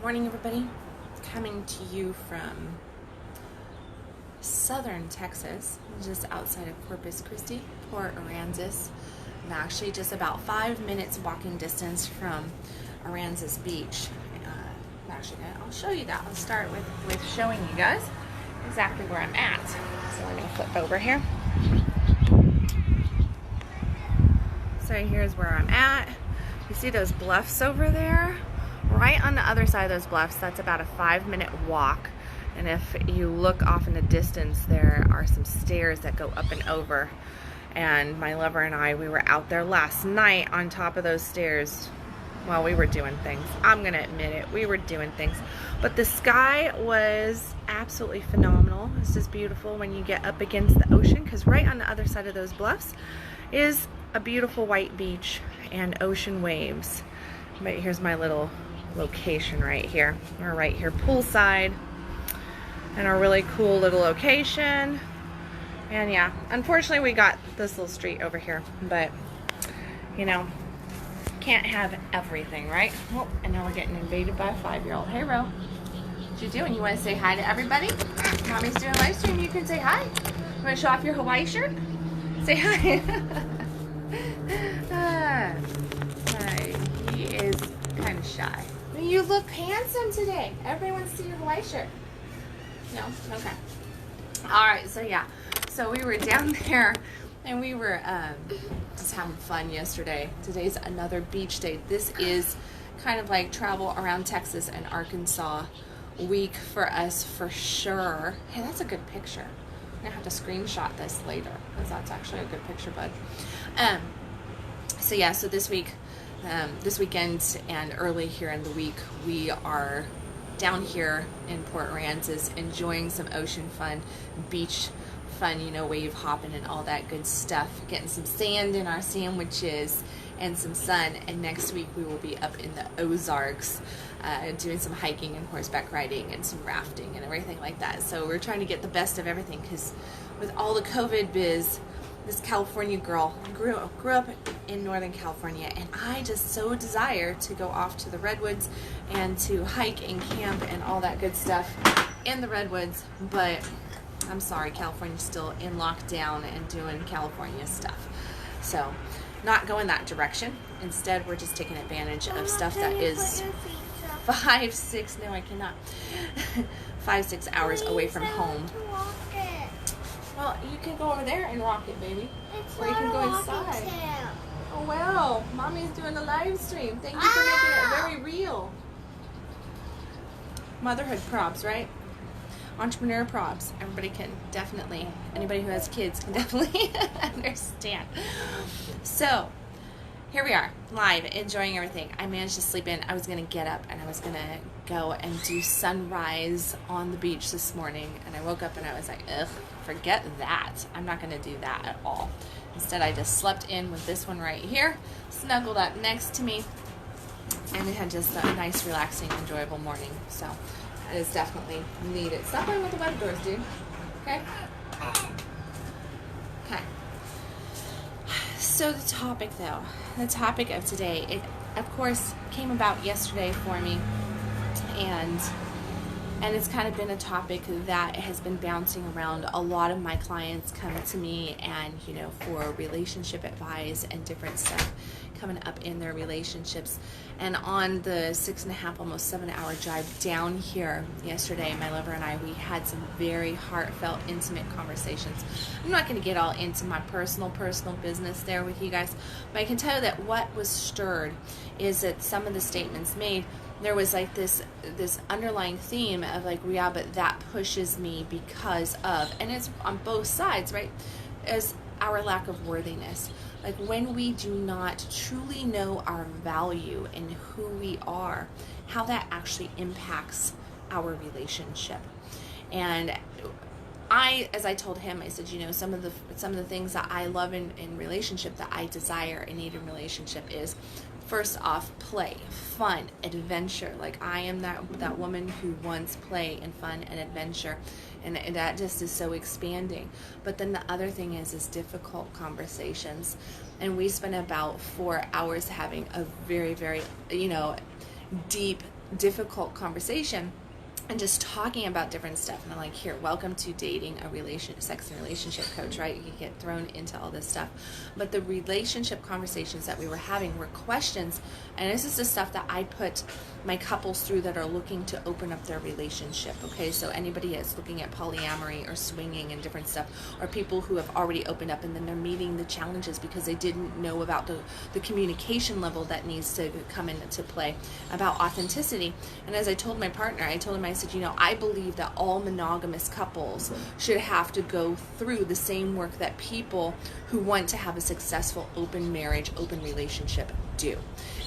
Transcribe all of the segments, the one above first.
Morning, everybody. Coming to you from southern Texas, just outside of Corpus Christi, Port Aransas. I'm actually just about 5 minutes walking distance from Aransas Beach. I'll show you that. I'll start with showing you guys exactly where I'm at. So let me flip over here. So here's where I'm at. You see those bluffs over there? Right on the other side of those bluffs, that's about a 5-minute walk. And if you look off in the distance, there are some stairs that go up and over. And my lover and I, we were out there last night on top of those stairs. Well, we were doing things. I'm gonna admit it, we were doing things. But the sky was absolutely phenomenal. It's just beautiful when you get up against the ocean, because right on the other side of those bluffs is a beautiful white beach and ocean waves. But here's my little location right here. We're right here poolside and a really cool little location. And yeah, unfortunately we got this little street over here, but you know, can't have everything, right? Oh, and now we're getting invaded by a 5-year-old. Hey, Ro, what you doing? You want to say hi to everybody? Mommy's doing a live stream. You can say hi. You want to show off your Hawaii shirt? Say hi. He is kind of shy. You look handsome today. Everybody wants to see your Hawaii shirt. No? Okay. Alright, so yeah. So we were down there and we were just having fun yesterday. Today's another beach day. This is kind of like travel around Texas and Arkansas week for us for sure. Hey, that's a good picture. I'm going to have to screenshot this later because that's actually a good picture, bud. So yeah, so this weekend and early here in the week, we are down here in Port Aransas enjoying some ocean fun, beach fun, you know, wave hopping and all that good stuff, getting some sand in our sandwiches and some sun. And next week we will be up in the Ozarks doing some hiking and horseback riding and some rafting and everything like that. So we're trying to get the best of everything, because with all the COVID biz, this California girl grew up in Northern California, and I just so desire to go off to the redwoods and to hike and camp and all that good stuff in the redwoods. But I'm sorry, California's still in lockdown and doing California stuff. So not going that direction. Instead, we're just taking advantage of stuff that is 5-6, no I cannot, 5-6 hours away from home. Well, you can go over there and rock it, baby. Or you can go inside. Oh, well, Mommy's doing a live stream. Thank you for making it very real. Motherhood probs, right? Entrepreneur probs. Everybody can definitely, anybody who has kids can definitely understand. So, here we are, live, enjoying everything. I managed to sleep in. I was going to get up and I was going to go and do sunrise on the beach this morning. And I woke up and I was like, ugh, forget that. I'm not going to do that at all. Instead, I just slept in with this one right here, snuggled up next to me, and it had just a nice, relaxing, enjoyable morning. So that is definitely needed. Stop playing with the web doors, dude. Okay? Okay. So the topic, though, the topic of today, it, of course, came about yesterday for me, and it's kind of been a topic that has been bouncing around. A lot of my clients come to me and, you know, for relationship advice and different stuff coming up in their relationships. And on the 6.5, almost 7-hour drive down here yesterday, my lover and I, we had some very heartfelt, intimate conversations. I'm not going to get all into my personal business there with you guys, but I can tell you that what was stirred is that some of the statements made, there was like this underlying theme of like, yeah, but that pushes me because of, and it's on both sides, right? Is our lack of worthiness. Like when we do not truly know our value and who we are, how that actually impacts our relationship. And as I told him, I said, you know, some of the things that I love in relationship, that I desire and need in relationship is, first off, play, fun, adventure. Like I am that woman who wants play and fun and adventure, and that just is so expanding. But then the other thing is difficult conversations, and we spent about 4 hours having a very, very, you know, deep difficult conversation and just talking about different stuff. And I'm like, here, welcome to dating a sex and relationship coach, right? You get thrown into all this stuff. But the relationship conversations that we were having were questions. And this is the stuff that I put my couples through that are looking to open up their relationship. Okay, so anybody that's looking at polyamory or swinging and different stuff, or people who have already opened up and then they're meeting the challenges because they didn't know about the communication level that needs to come into play, about authenticity. And as I told my partner, I told him, I said, I believe that all monogamous couples should have to go through the same work that people who want to have a successful open marriage, open relationship do.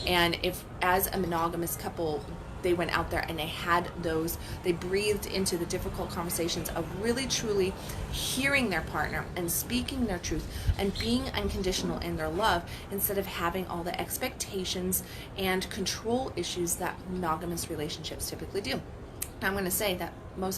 And if as a monogamous couple, they went out there and they breathed into the difficult conversations of really truly hearing their partner and speaking their truth and being unconditional in their love, instead of having all the expectations and control issues that monogamous relationships typically do. I'm going to say that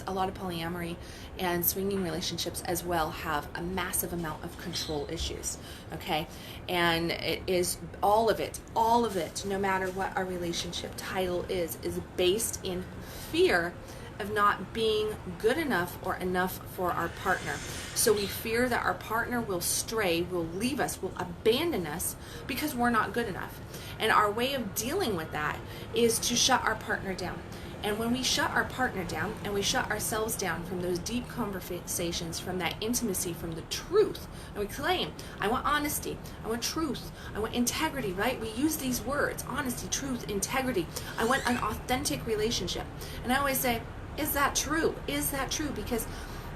a lot of polyamory and swinging relationships as well have a massive amount of control issues, okay? And it is all of it, no matter what our relationship title is based in fear of not being good enough or enough for our partner. So we fear that our partner will stray, will leave us, will abandon us because we're not good enough. And our way of dealing with that is to shut our partner down. And when we shut our partner down and we shut ourselves down from those deep conversations, from that intimacy, from the truth, and we claim, I want honesty, I want truth, I want integrity, right? We use these words, honesty, truth, integrity. I want an authentic relationship. And I always say, is that true? Is that true? Because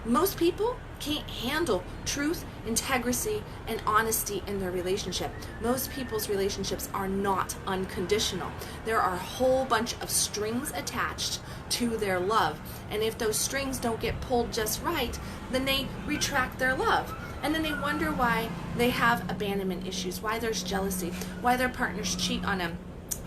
most people can't handle truth, integrity, and honesty in their relationship. Most people's relationships are not unconditional. There are a whole bunch of strings attached to their love. And if those strings don't get pulled just right, then they retract their love. And then they wonder why they have abandonment issues, why there's jealousy, why their partners cheat on them,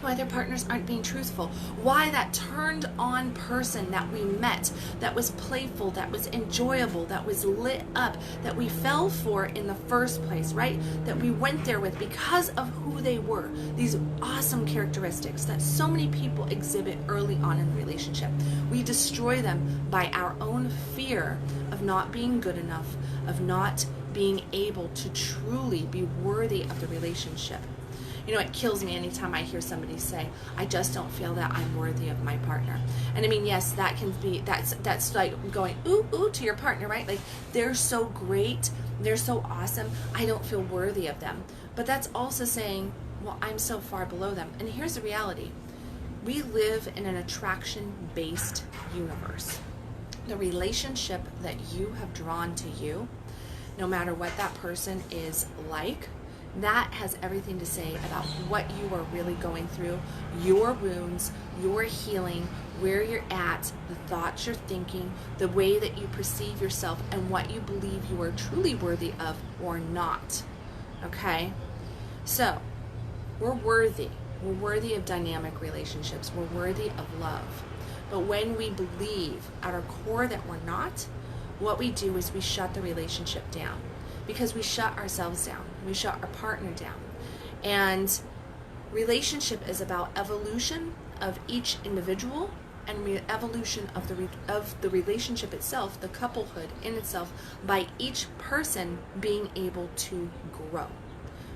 why their partners aren't being truthful, why that turned on person that we met, that was playful, that was enjoyable, that was lit up, that we fell for in the first place, right? That we went there with because of who they were, these awesome characteristics that so many people exhibit early on in the relationship. We destroy them by our own fear of not being good enough, of not being able to truly be worthy of the relationship. It kills me anytime I hear somebody say, I just don't feel that I'm worthy of my partner. And I mean, yes, that can be, that's like going, ooh, to your partner, right? Like, they're so great, they're so awesome, I don't feel worthy of them. But that's also saying, well, I'm so far below them. And here's the reality. We live in an attraction-based universe. The relationship that you have drawn to you, no matter what that person is like, that has everything to say about what you are really going through, your wounds, your healing, where you're at, the thoughts you're thinking, the way that you perceive yourself, and what you believe you are truly worthy of or not. Okay? So, we're worthy. We're worthy of dynamic relationships. We're worthy of love. But when we believe at our core that we're not, what we do is we shut the relationship down. Because we shut ourselves down. We shut our partner down. And relationship is about evolution of each individual and evolution of the relationship itself, the couplehood in itself, by each person being able to grow.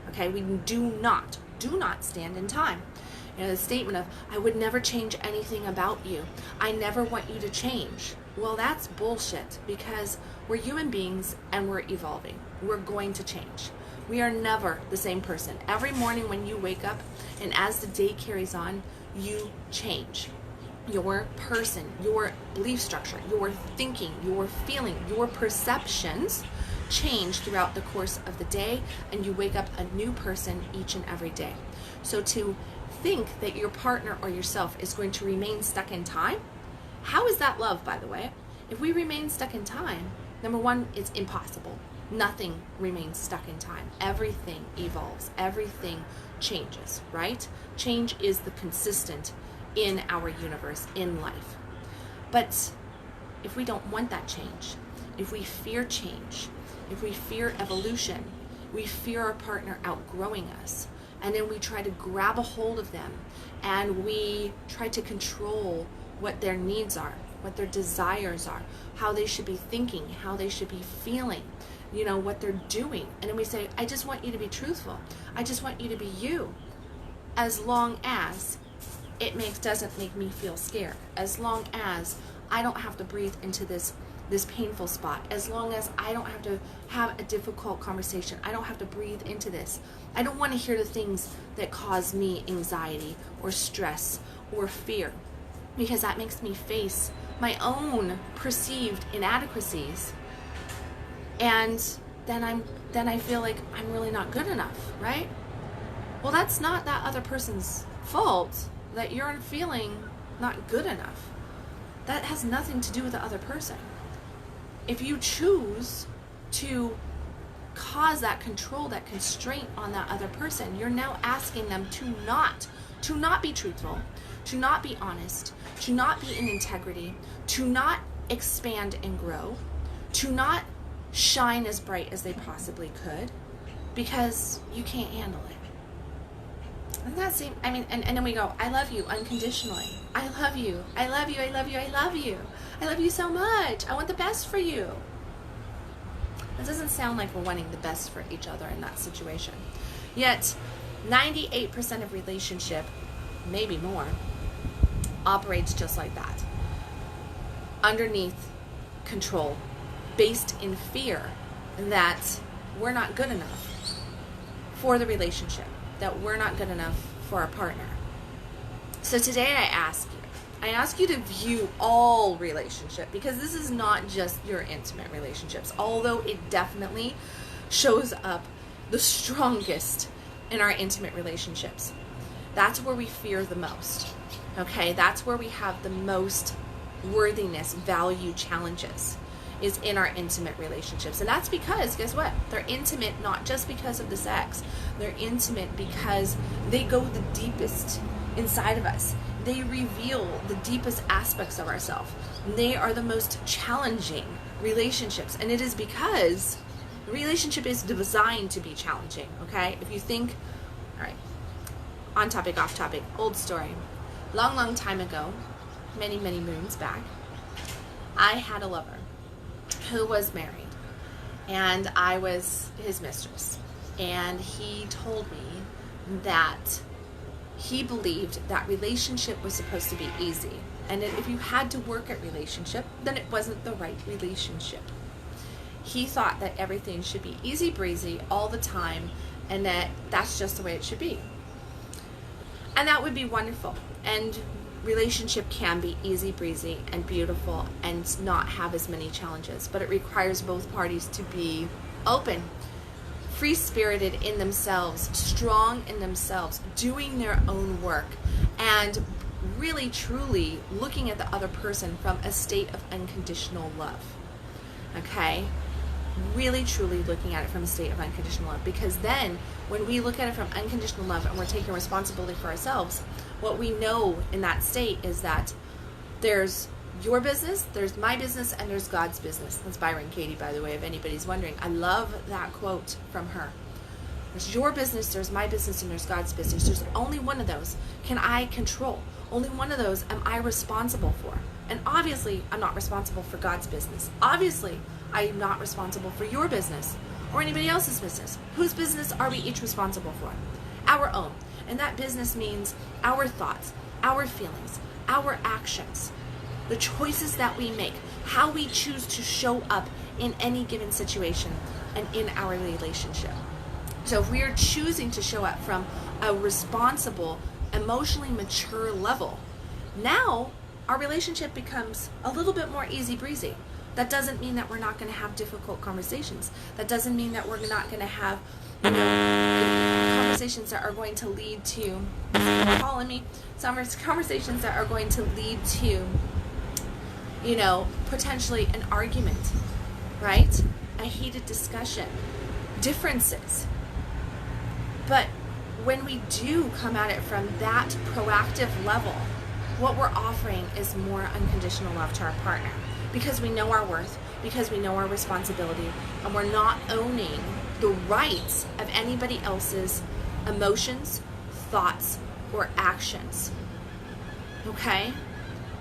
Okay, we do not stand in time. The statement of, I would never change anything about you. I never want you to change. Well, that's bullshit, because we're human beings and we're evolving. We're going to change. We are never the same person. Every morning when you wake up and as the day carries on, you change. Your person, your belief structure, your thinking, your feeling, your perceptions change throughout the course of the day, and you wake up a new person each and every day. So to think that your partner or yourself is going to remain stuck in time, how is that love, by the way? If we remain stuck in time, number one, it's impossible. Nothing remains stuck in time. Everything evolves. Everything changes, right? Change is the consistent in our universe, in life. But if we don't want that change, if we fear change, if we fear evolution, we fear our partner outgrowing us, and then we try to grab a hold of them, and we try to control what their needs are, what their desires are, how they should be thinking, how they should be feeling, what they're doing. And then we say, I just want you to be truthful. I just want you to be you, as long as it doesn't make me feel scared, as long as I don't have to breathe into this painful spot, as long as I don't have to have a difficult conversation, I don't have to breathe into this. I don't want to hear the things that cause me anxiety or stress or fear, because that makes me face my own perceived inadequacies, and then I feel like I'm really not good enough, right? Well, that's not that other person's fault that you're feeling not good enough. That has nothing to do with the other person. If you choose to cause that control, that constraint on that other person, you're now asking them to not be truthful, to not be honest, to not be in integrity, to not expand and grow, to not shine as bright as they possibly could, because you can't handle it. And and then we go, I love you unconditionally. I love you. I love you. I love you. I love you. I love you so much. I want the best for you. It doesn't sound like we're wanting the best for each other in that situation. Yet, 98% of relationship, maybe more, operates just like that. Underneath control, based in fear that we're not good enough for the relationship, that we're not good enough for our partner. So today I ask you to view all relationship, because this is not just your intimate relationships, although it definitely shows up the strongest in our intimate relationships. That's where we fear the most, okay? That's where we have the most worthiness, value challenges, is in our intimate relationships. And that's because, guess what? They're intimate not just because of the sex. They're intimate because they go the deepest inside of us. They reveal the deepest aspects of ourselves. They are the most challenging relationships. And it is because the relationship is designed to be challenging, okay? If you think, all right, on topic, off topic, old story. Long time ago, many moons back, I had a lover who was married, and I was his mistress. And he told me that he believed that relationship was supposed to be easy, and that if you had to work at relationship, then it wasn't the right relationship. He thought that everything should be easy breezy all the time, and that that's just the way it should be. And that would be wonderful. And relationship can be easy breezy and beautiful and not have as many challenges, but it requires both parties to be open, free-spirited in themselves, strong in themselves, doing their own work, and really truly looking at the other person from a state of unconditional love. Okay? Really truly looking at it from a state of unconditional love, because then when we look at it from unconditional love and we're taking responsibility for ourselves, what we know in that state is that there's your business, there's my business, and there's God's business. That's Byron Katie, by the way, if anybody's wondering. I love that quote from her. There's your business, there's my business, and there's God's business. There's only one of those can I control. Only one of those am I responsible for. And obviously, I'm not responsible for God's business. Obviously, I am not responsible for your business or anybody else's business. Whose business are we each responsible for? Our own. And that business means our thoughts, our feelings, our actions, the choices that we make, how we choose to show up in any given situation and in our relationship. So if we are choosing to show up from a responsible, emotionally mature level, now our relationship becomes a little bit more easy breezy. That doesn't mean that we're not going to have difficult conversations. That doesn't mean that we're not going to have conversations that are going to lead to, calling me, some conversations that are going to lead to, potentially an argument, right? A heated discussion, differences. But when we do come at it from that proactive level, what we're offering is more unconditional love to our partner, because we know our worth, because we know our responsibility, and we're not owning the rights of anybody else's emotions, thoughts, or actions. Okay?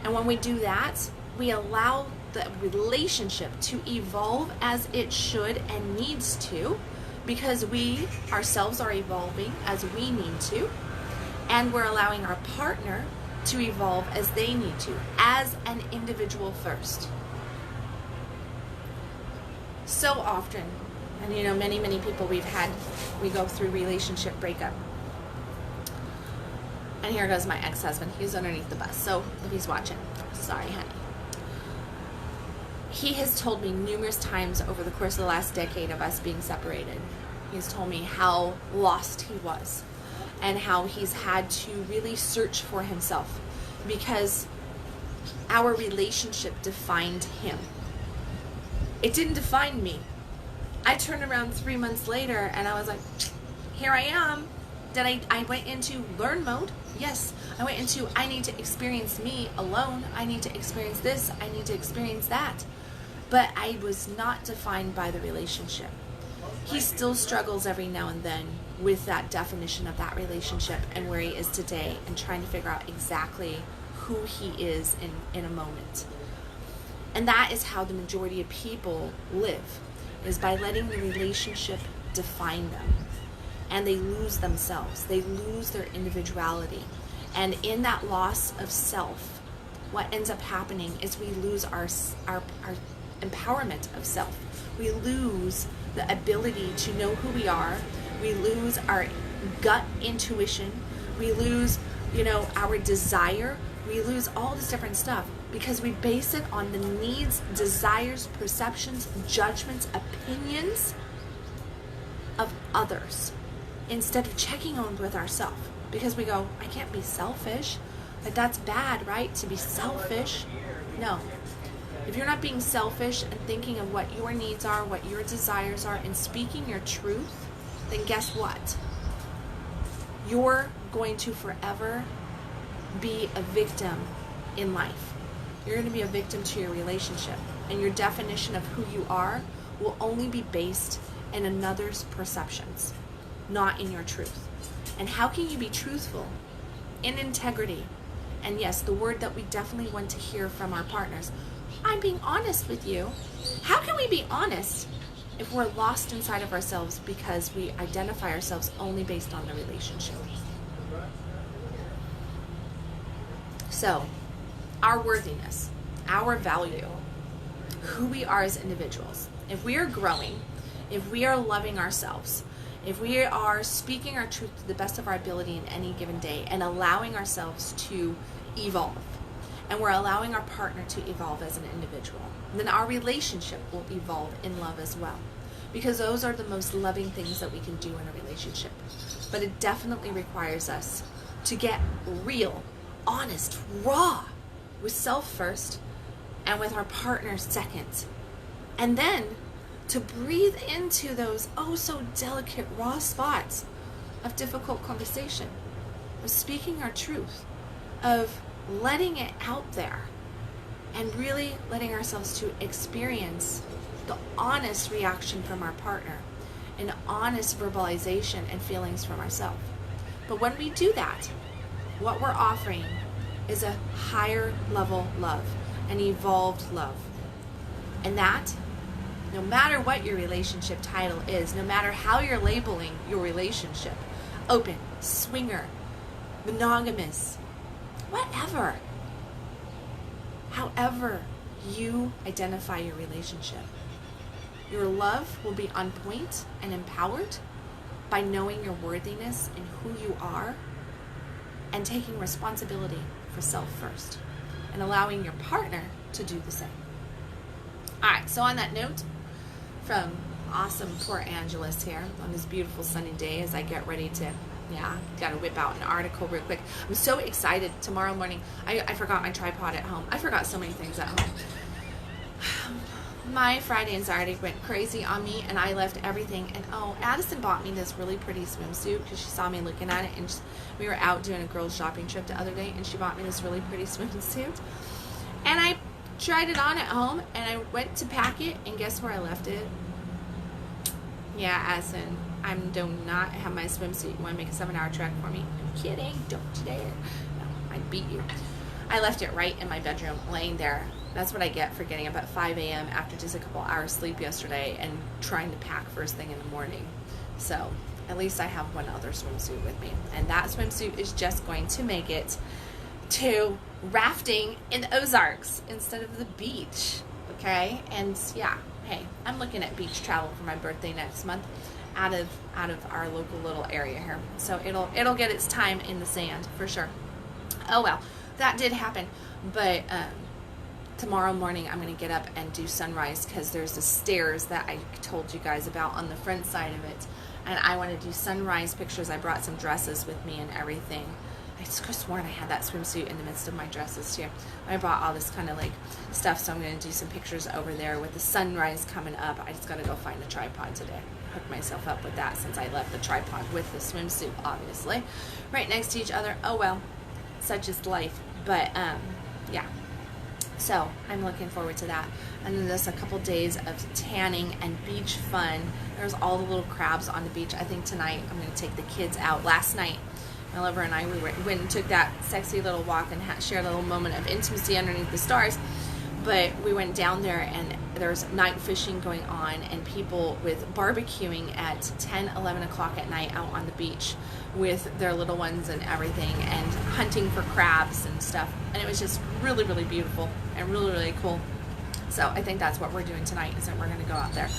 And when we do that, we allow the relationship to evolve as it should and needs to, because we ourselves are evolving as we need to, and we're allowing our partner to evolve as they need to, as an individual first. So often, and many people we go through relationship breakup. And here goes my ex-husband. He's underneath the bus, so if he's watching, sorry, honey. He has told me numerous times over the course of the last decade of us being separated, he's told me how lost he was and how he's had to really search for himself because our relationship defined him. It didn't define me. I turned around 3 months later and I was like, here I am. I went into learn mode. Yes, I went into I need to experience me alone. I need to experience this. I need to experience that. But I was not defined by the relationship. He still struggles every now and then with that definition of that relationship and where he is today and trying to figure out exactly who he is in a moment. And that is how the majority of people live, is by letting the relationship define them. And they lose themselves. They lose their individuality. And in that loss of self, what ends up happening is we lose our empowerment of self. We lose the ability to know who we are. We lose our gut intuition. We lose, our desire. We lose all this different stuff because we base it on the needs, desires, perceptions, judgments, opinions of others, instead of checking on with ourselves. Because we go, I can't be selfish. Like, that's bad, right? To be selfish. No. If you're not being selfish and thinking of what your needs are, what your desires are, and speaking your truth, then guess what? You're going to forever be a victim in life. You're going to be a victim to your relationship. And your definition of who you are will only be based in another's perceptions, not in your truth. And how can you be truthful in integrity? And yes, the word that we definitely want to hear from our partners, I'm being honest with you. How can we be honest if we're lost inside of ourselves because we identify ourselves only based on the relationship? So, our worthiness, our value, who we are as individuals, if we are growing, if we are loving ourselves, if we are speaking our truth to the best of our ability in any given day and allowing ourselves to evolve, and we're allowing our partner to evolve as an individual, then our relationship will evolve in love as well. Because those are the most loving things that we can do in a relationship. But it definitely requires us to get real, honest, raw with self first and with our partner second. And then to breathe into those oh so delicate raw spots of difficult conversation, of speaking our truth, of letting it out there, and really letting ourselves to experience the honest reaction from our partner, and honest verbalization and feelings from ourselves. But when we do that, what we're offering is a higher level love, an evolved love. And that, no matter what your relationship title is, no matter how you're labeling your relationship, open, swinger, monogamous, whatever, however you identify your relationship, your love will be on point and empowered by knowing your worthiness and who you are, and taking responsibility for self first, and allowing your partner to do the same. All right, so on that note, from awesome poor Angelus here on this beautiful sunny day as I get ready to, gotta whip out an article real quick. I'm so excited. Tomorrow morning, I forgot my tripod at home. I forgot so many things at home. My Friday and Saturday went crazy on me, and I left everything. And Addison bought me this really pretty swimsuit because she saw me looking at it, and we were out doing a girls shopping trip the other day, and she bought me this really pretty swimsuit. And I tried it on at home, and I went to pack it, and guess where I left it? Yeah, Addison, I do not have my swimsuit. You want to make a 7-hour trek for me? I'm kidding. Don't you dare. No, I'd beat you. I left it right in my bedroom, laying there. That's what I get for getting up at 5 a.m. after just a couple hours sleep yesterday and trying to pack first thing in the morning. So at least I have one other swimsuit with me. And that swimsuit is just going to make it to rafting in the Ozarks instead of the beach. Okay? And yeah, hey, I'm looking at beach travel for my birthday next month out of our local little area here. So it'll get its time in the sand for sure. Oh well, that did happen. But tomorrow morning I'm going to get up and do sunrise because there's the stairs that I told you guys about on the front side of it. And I want to do sunrise pictures. I brought some dresses with me and everything. I just could have sworn I had that swimsuit in the midst of my dresses too. I brought all this kind of like stuff, so I'm going to do some pictures over there with the sunrise coming up. I just got to go find a tripod today. Hook myself up with that since I left the tripod with the swimsuit, obviously. Right next to each other. Oh well, such is life. But yeah. So I'm looking forward to that. And then there's a couple days of tanning and beach fun. There's all the little crabs on the beach. I think tonight I'm going to take the kids out. Last night, my lover and I, we went and took that sexy little walk and shared a little moment of intimacy underneath the stars. But we went down there and there's night fishing going on and people with barbecuing at 10, 11 o'clock at night out on the beach with their little ones and everything and hunting for crabs and stuff. And it was just really, really beautiful and really, really cool. So I think that's what we're doing tonight, is that we're going to go out there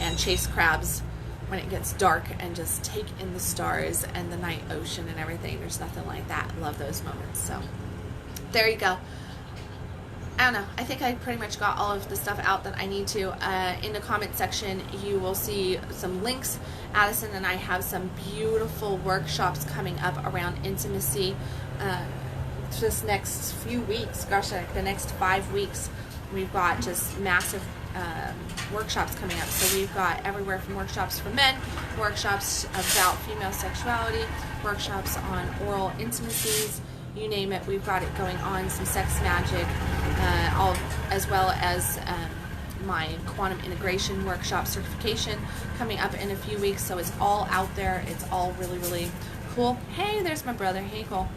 and chase crabs when it gets dark and just take in the stars and the night ocean and everything. There's nothing like that. I love those moments. So there you go. I don't know. I think I pretty much got all of the stuff out that I need to. In the comment section, you will see some links. Addison and I have some beautiful workshops coming up around intimacy this next few weeks. Gosh, like the next 5 weeks. We've got just massive workshops coming up. So we've got everywhere from workshops for men, workshops about female sexuality, workshops on oral intimacies, you name it, we've got it going on. Some sex magic, all, as well as my quantum integration workshop certification coming up in a few weeks. So it's all out there. It's all really, really cool. Hey, there's my brother. Hey, Cole.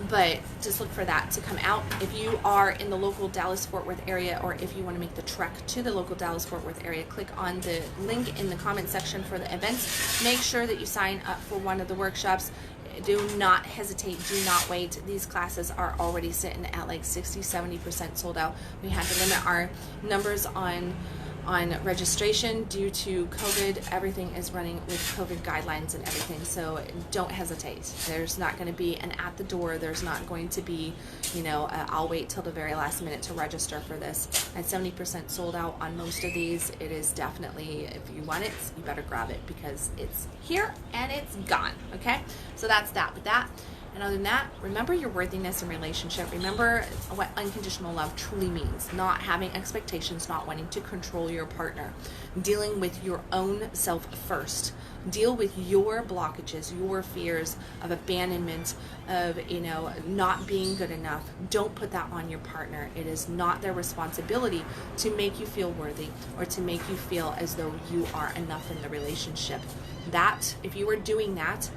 But just look for that to come out. If you are in the local Dallas-Fort Worth area, or if you want to make the trek to the local Dallas-Fort Worth area, click on the link in the comment section for the events. Make sure that you sign up for one of the workshops. Do not hesitate. Do not wait. These classes are already sitting at like 60-70% sold out. We had to limit our numbers on registration due to COVID. Everything is running with COVID guidelines and everything, so don't hesitate. There's not going to be an at the door. There's not going to be, you know, I'll wait till the very last minute to register for this. At 70% sold out on most of these, it is definitely, if you want it, you better grab it because it's here and it's gone. Okay, so that's that with that. And other than that, remember your worthiness in relationship. Remember what unconditional love truly means. Not having expectations, not wanting to control your partner. Dealing with your own self first. Deal with your blockages, your fears of abandonment, of, you know, not being good enough. Don't put that on your partner. It is not their responsibility to make you feel worthy or to make you feel as though you are enough in the relationship. That, if you are doing that,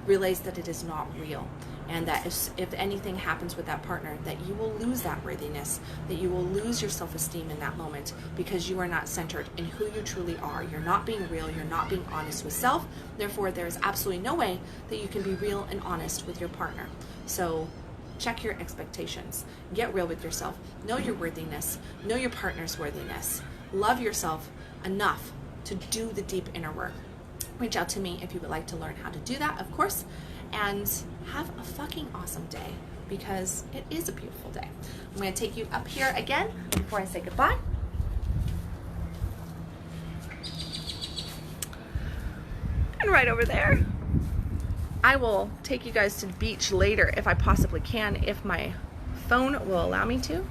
realize that it is not real, and that if anything happens with that partner, that you will lose that worthiness, that you will lose your self-esteem in that moment because you are not centered in who you truly are. You're not being real. You're not being honest with self. Therefore, there is absolutely no way that you can be real and honest with your partner. So check your expectations. Get real with yourself. Know your worthiness. Know your partner's worthiness. Love yourself enough to do the deep inner work. Reach out to me if you would like to learn how to do that, of course, and have a fucking awesome day, because it is a beautiful day. I'm going to take you up here again before I say goodbye. And right over there. I will take you guys to the beach later if I possibly can, if my phone will allow me to.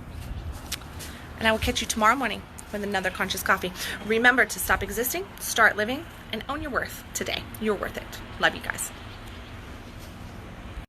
And I will catch you tomorrow morning with another Conscious Coffee. Remember to stop existing, start living, and own your worth today. You're worth it. Love you guys.